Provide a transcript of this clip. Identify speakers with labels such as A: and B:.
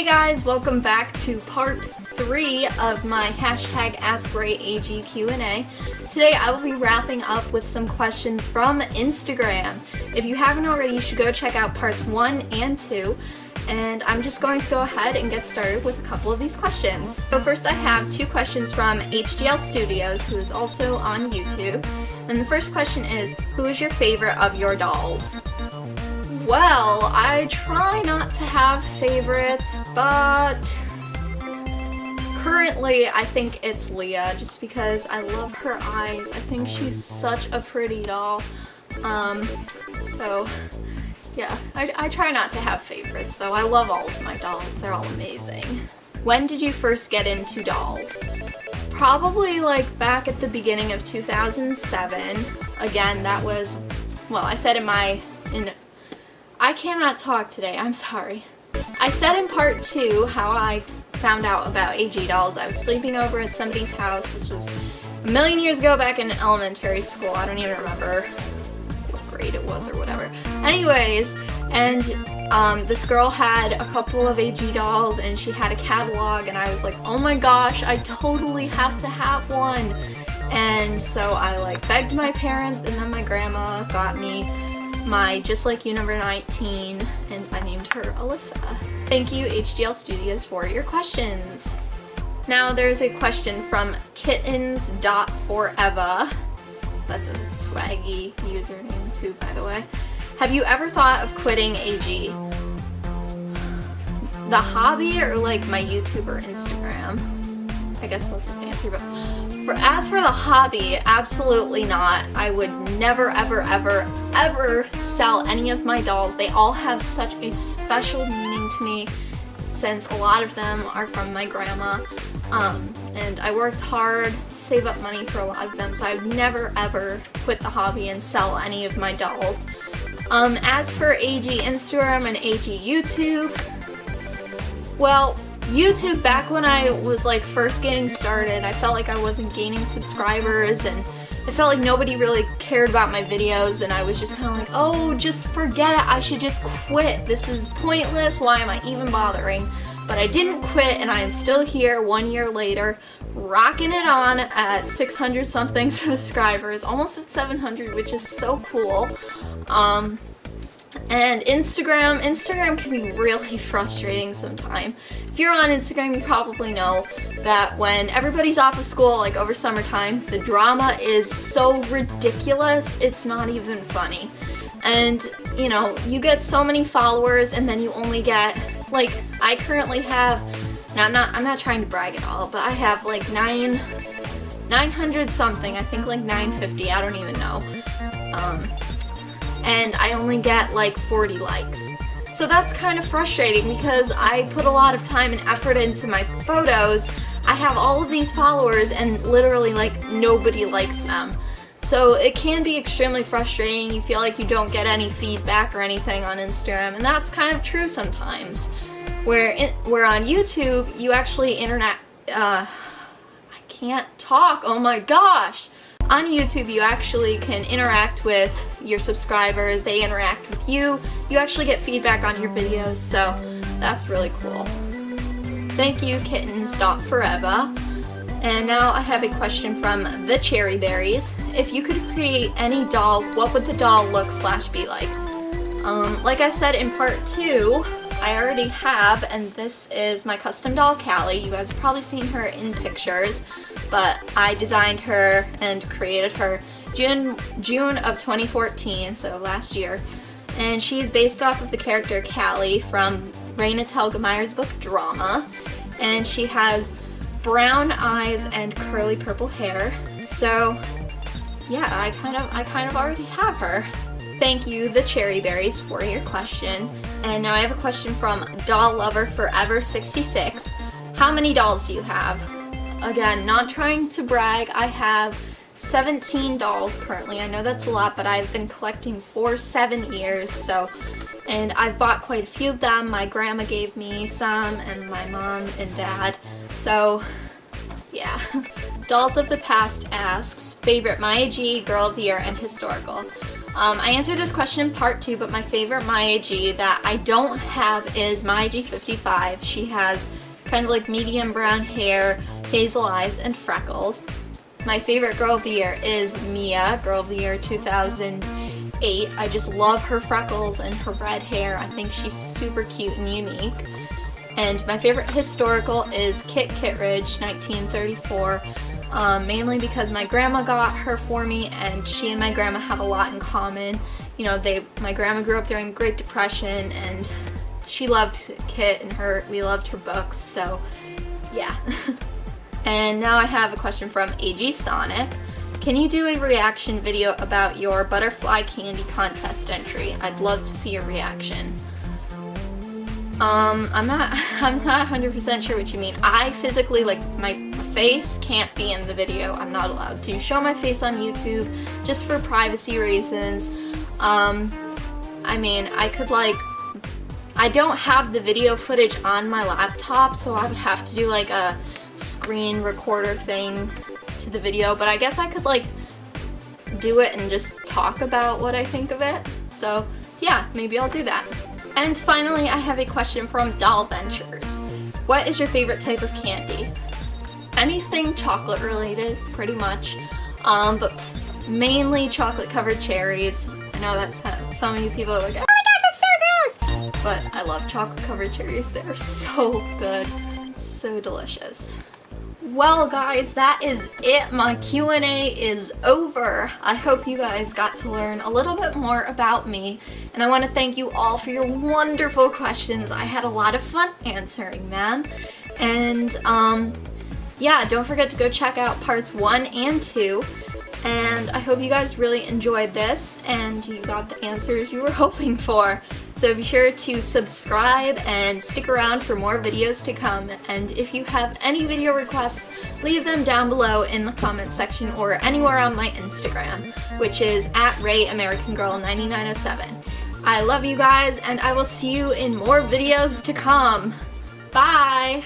A: Hey guys, welcome back to part 3 of my hashtag AskRayAG Q&A. Today I will be wrapping up with some questions from Instagram. If you haven't already, you should go check out parts 1 and 2. And I'm just going to go ahead and get started with a couple of these questions. So first I have 2 questions from HGL Studios, who is also on YouTube. And the first question is, who is your favorite of your dolls? Well, I try not to have favorites, but currently I think it's Leah, just because I love her eyes. I think she's such a pretty doll. So yeah, I try not to have favorites though. I love all of my dolls. They're all amazing. When did you first get into dolls? Probably like back at the beginning of 2007. Again, that was, well, I said I cannot talk today, I'm sorry. I said in part 2 how I found out about AG dolls. I was sleeping over at somebody's house. This was a million years ago back in elementary school. I don't even remember what grade it was or whatever. Anyways, and this girl had a couple of AG dolls and she had a catalog and I was like, oh my gosh, I totally have to have one. And so I like begged my parents, and then my grandma got me my Just Like You number 19, and I named her Alyssa. Thank you HGL Studios for your questions. Now there's a question from kittens.forever. That's a swaggy username too, by the way. Have you ever thought of quitting AG? The hobby or like my YouTube or Instagram? I guess I'll just answer both. As for the hobby, absolutely not. I would never, ever, ever, ever sell any of my dolls. They all have such a special meaning to me, since a lot of them are from my grandma. And I worked hard to save up money for a lot of them, so I would never, ever quit the hobby and sell any of my dolls. As for AG Instagram and AG YouTube, well, YouTube, back when I was like first getting started, I felt like I wasn't gaining subscribers and I felt like nobody really cared about my videos, and I was just kind of like, oh, just forget it, I should just quit. This is pointless, why am I even bothering? But I didn't quit, and I am still here 1 year later, rocking it on at 600 something subscribers, almost at 700, which is so cool. And Instagram can be really frustrating sometimes. If you're on Instagram, you probably know that when everybody's off of school, like over summertime, the drama is so ridiculous, it's not even funny. And, you know, you get so many followers and then you only get, like, I currently have, now I'm not trying to brag at all, but I have like 900 something, I think like 950, I don't even know. And I only get like 40 likes. So that's kind of frustrating because I put a lot of time and effort into my photos. I have all of these followers and literally like nobody likes them. So it can be extremely frustrating. You feel like you don't get any feedback or anything on Instagram, and that's kind of true sometimes. Where on YouTube, you actually I can't talk, oh my gosh! On YouTube, you actually can interact with your subscribers, they interact with you, you actually get feedback on your videos, so that's really cool. Thank you, kittens.forever. And now I have a question from the Cherry Berries. If you could create any doll, what would the doll look/be like? Like I said in part 2, I already have, and this is my custom doll, Callie. You guys have probably seen her in pictures, but I designed her and created her June of 2014, so last year. And she's based off of the character Callie from Raina Telgemeier's book Drama. And she has brown eyes and curly purple hair. So yeah, I kind of already have her. Thank you, the Cherry Berries, for your question. And now I have a question from Doll Lover Forever 66. How many dolls do you have? Again, not trying to brag, I have 17 dolls currently. I know that's a lot, but I've been collecting for 7 years, so, and I've bought quite a few of them. My grandma gave me some, and my mom and dad, so yeah. Dolls of the Past asks, favorite MyAG, Girl of the Year, and historical. I answered this question in part 2, but my favorite Maya G that I don't have is Maya G55. She has kind of like medium brown hair, hazel eyes, and freckles. My favorite Girl of the Year is Mia, Girl of the Year 2008. I just love her freckles and her red hair. I think she's super cute and unique. And my favorite historical is Kit Kittredge, 1934, mainly because my grandma got her for me, and she and my grandma have a lot in common. You know, my grandma grew up during the Great Depression, and she loved Kit, and we loved her books, so yeah. And now I have a question from AG Sonic. Can you do a reaction video about your butterfly candy contest entry? I'd love to see your reaction. I'm not 100% sure what you mean. I physically, like, my face can't be in the video. I'm not allowed to show my face on YouTube just for privacy reasons. I mean, I could, like, I don't have the video footage on my laptop, so I would have to do like a screen recorder thing to the video, but I guess I could like do it and just talk about what I think of it. So yeah, maybe I'll do that. And finally, I have a question from Doll Ventures. What is your favorite type of candy? Anything chocolate related, pretty much, but mainly chocolate covered cherries. I know that's some of you people are like, oh my gosh, that's so gross! But I love chocolate covered cherries. They're so good, so delicious. Well guys, that is it. My Q&A is over. I hope you guys got to learn a little bit more about me, and I want to thank you all for your wonderful questions. I had a lot of fun answering them, and yeah, don't forget to go check out parts 1 and 2, and I hope you guys really enjoyed this and you got the answers you were hoping for. So be sure to subscribe and stick around for more videos to come, and if you have any video requests, leave them down below in the comments section or anywhere on my Instagram, which is @RayAmericanGirl9907. I love you guys, and I will see you in more videos to come. Bye!